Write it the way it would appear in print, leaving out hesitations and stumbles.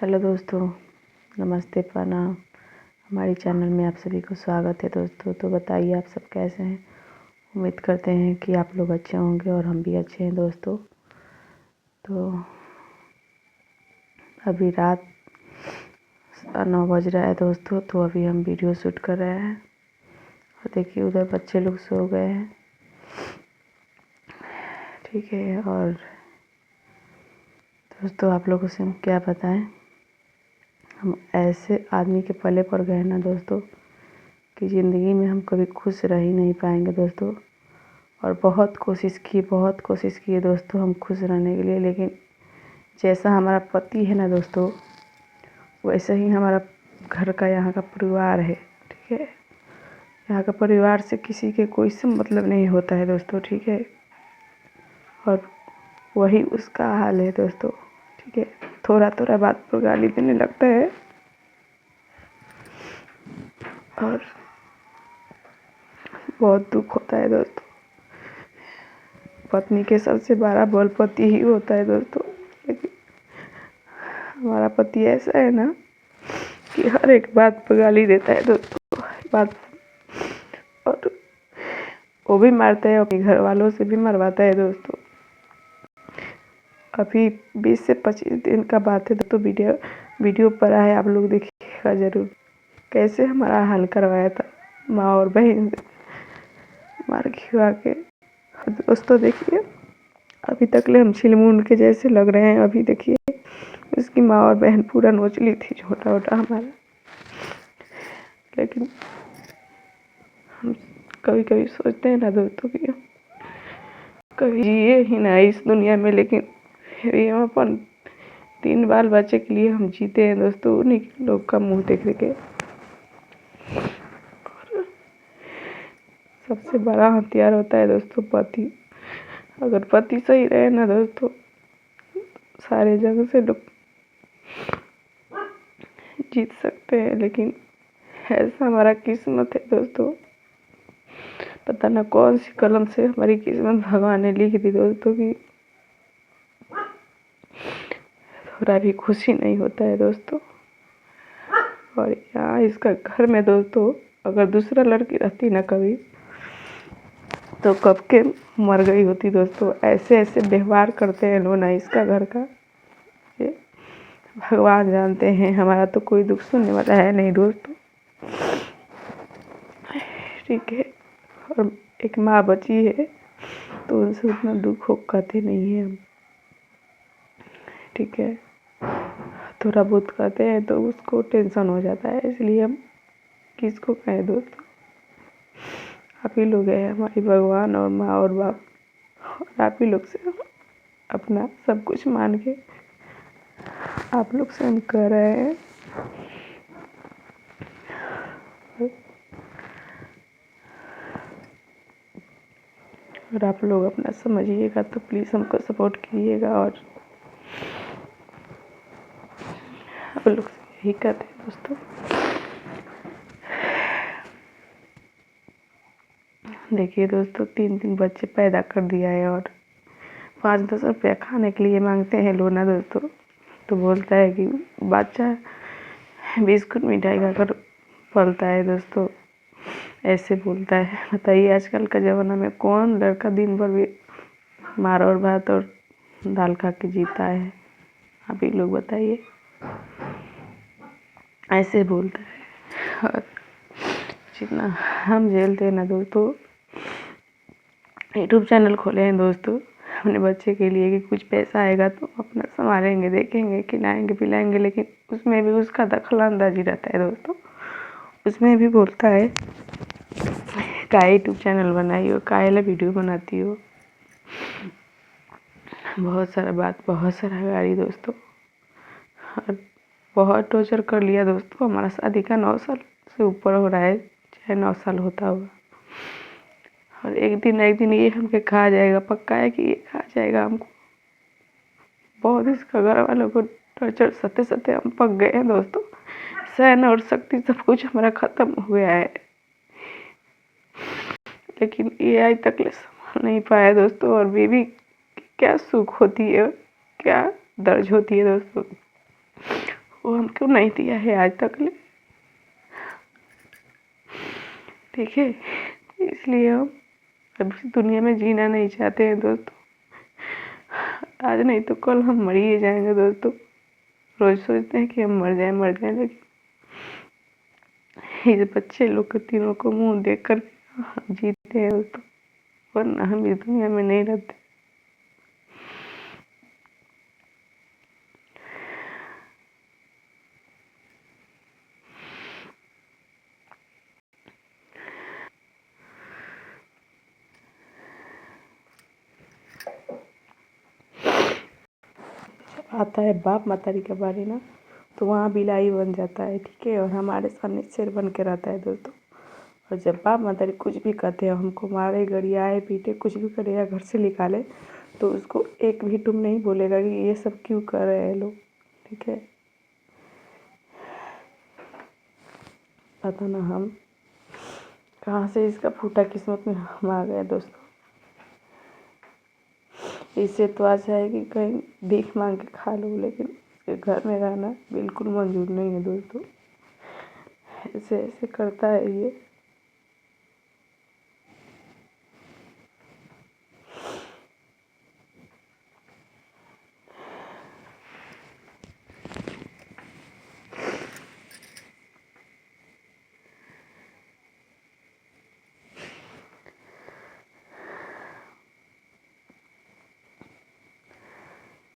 Hello दोस्तों, नमस्ते, प्रणाम। हमारे चैनल में आप सभी को स्वागत है दोस्तों। तो बताइए आप सब कैसे हैं। उम्मीद करते हैं कि आप लोग अच्छे होंगे और हम भी अच्छे हैं दोस्तों। तो अभी रात 9 बज रहा है दोस्तों। तो अभी हम वीडियो शूट कर रहे हैं और देखिए उधर बच्चे लोग सो गए हैं, ठीक है। और दोस्तों आप लोगों से हम क्या बताएं, हम ऐसे आदमी के पले पड़ गए ना दोस्तों कि ज़िंदगी में हम कभी खुश रह ही नहीं पाएंगे दोस्तों। और बहुत कोशिश की दोस्तों हम खुश रहने के लिए, लेकिन जैसा हमारा पति है ना दोस्तों, वैसे ही हमारा घर का यहाँ का परिवार है, ठीक है। यहाँ का परिवार से किसी के कोई से मतलब नहीं होता है दोस्तों, ठीक है। और वही उसका हाल है दोस्तों, ठीक है। थोड़ा थोड़ा बात पर गाली देने लगता है और बहुत दुख होता है दोस्तों। पत्नी के सबसे बड़ा बल पति ही होता है दोस्तों। लेकिन हमारा पति ऐसा है ना कि हर एक बात पर गाली देता है दोस्तों, बात। और वो भी मारता है, अपने घर वालों से भी मरवाता है दोस्तों। अभी 20 से 25 दिन का बात है तो वीडियो पर आया, आप लोग देखिएगा जरूर कैसे हमारा हाल करवाया था माँ और बहन से मार खिलवा के। दोस्तों देखिए अभी तक ले हम छिलमुंड के जैसे लग रहे हैं। अभी देखिए उसकी माँ और बहन पूरा नोच ली थी छोटा छोटा हमारा। लेकिन हम कभी कभी सोचते हैं ना दोस्तों कि कभी जिए ही ना इस दुनिया में, लेकिन फिर भी हम अपन 3 बाल बच्चे के लिए हम जीते हैं दोस्तों, उन्हीं लोग का मुंह देख के। सबसे बड़ा हथियार होता है दोस्तों पति। अगर पति सही रहे ना दोस्तों, सारे जगह से लोग जीत सकते हैं। लेकिन ऐसा हमारा किस्मत है दोस्तों, पता ना कौन सी कलम से हमारी किस्मत भगवान ने लिख दी दोस्तों की थोड़ा भी खुशी नहीं होता है दोस्तों। और यहाँ इसका घर में दोस्तों अगर दूसरा लड़की रहती ना कभी, तो कब के मर गई होती दोस्तों। ऐसे ऐसे व्यवहार करते हैं लोग ना इसका घर का, ये भगवान जानते हैं। हमारा तो कोई दुख सुनने वाला है नहीं दोस्तों, ठीक है। और एक माँ बची है तो उनसे उतना दुख हो कहते नहीं है हम, ठीक है। थोड़ा बहुत कहते हैं तो उसको टेंशन हो जाता है, इसलिए हम किसको कहें दोस्तों। आप ही लोग हैं हमारी भगवान और माँ और बाप, और आप ही लोग से हम अपना सब कुछ मान के आप लोग से हम कह रहे हैं। और आप लोग अपना समझिएगा तो प्लीज़ हमको सपोर्ट कीजिएगा। और आप लोग से यही कहते हैं दोस्तों, देखिए दोस्तों 3 बच्चे पैदा कर दिया है और 5-10 रुपया खाने के लिए मांगते हैं लोग ना दोस्तों। तो बोलता है कि बच्चा बिस्कुट मिठाई खाकर पलता है दोस्तों, ऐसे बोलता है। बताइए आजकल का ज़माना में कौन लड़का दिन भर भी मार और भात और दाल खा के जीता है। आप ही लोग बताइए, ऐसे बोलता है। और जितना हम झेलते हैं ना दोस्तों, यूट्यूब चैनल खोले हैं दोस्तों अपने बच्चे के लिए कि कुछ पैसा आएगा तो अपना संभालेंगे, देखेंगे, खिलाएंगे पिलाएंगे। लेकिन उसमें भी उसका दखल अंदाजी रहता है दोस्तों। उसमें भी बोलता है का यूट्यूब चैनल बनाई हो, काहे वीडियो बनाती हो, बहुत सारा बात, बहुत सारा गाली दोस्तों। और बहुत टॉर्चर कर लिया दोस्तों। हमारा शादी का 9 साल से ऊपर हो रहा है, चाहे 9 साल होता हुआ। और एक दिन ये हमके खा जाएगा, पक्का है कि ये खा जाएगा हमको। बहुत इसका घर वालों को टॉर्चर सते सते हम पक गए हैं दोस्तों। सहन और शक्ति सब कुछ हमारा खत्म हो गया है। लेकिन ये आज तक ले संभाल नहीं पाया दोस्तों। और बेबी क्या सुख होती है, क्या दर्द होती है दोस्तों, वो हमको नहीं दिया है आज तक ले, ठीक है। इसलिए हम अब इस दुनिया में जीना नहीं चाहते हैं दोस्तों। आज नहीं तो कल हम मर ही जाएंगे दोस्तों। रोज सोचते हैं कि हम मर जाएं, लेकिन इस बच्चे लोग के तीनों को मुंह देख कर हम जीते हैं दोस्तों, वरना हम इस दुनिया में नहीं रहते। आता है बाप मतारी के बारे ना, तो वहाँ बिलाई बन जाता है, ठीक है। और हमारे सामने शेर बन के रहता है दोस्तों। और जब बाप मतारी कुछ भी कहते हैं, हमको मारे गरियाए पीटे कुछ भी करे या घर से निकाले, तो उसको एक भी तुम नहीं बोलेगा कि ये सब क्यों कर रहे हैं लोग, ठीक है। पता ना हम कहाँ से इसका फूटा किस्मत में हम आ गए दोस्तों। इससे तो अच्छा है कि कहीं भीख मांग के खा लो, लेकिन इसके घर में रहना बिल्कुल मंजूर नहीं है दोस्तों। ऐसे ऐसे करता है ये।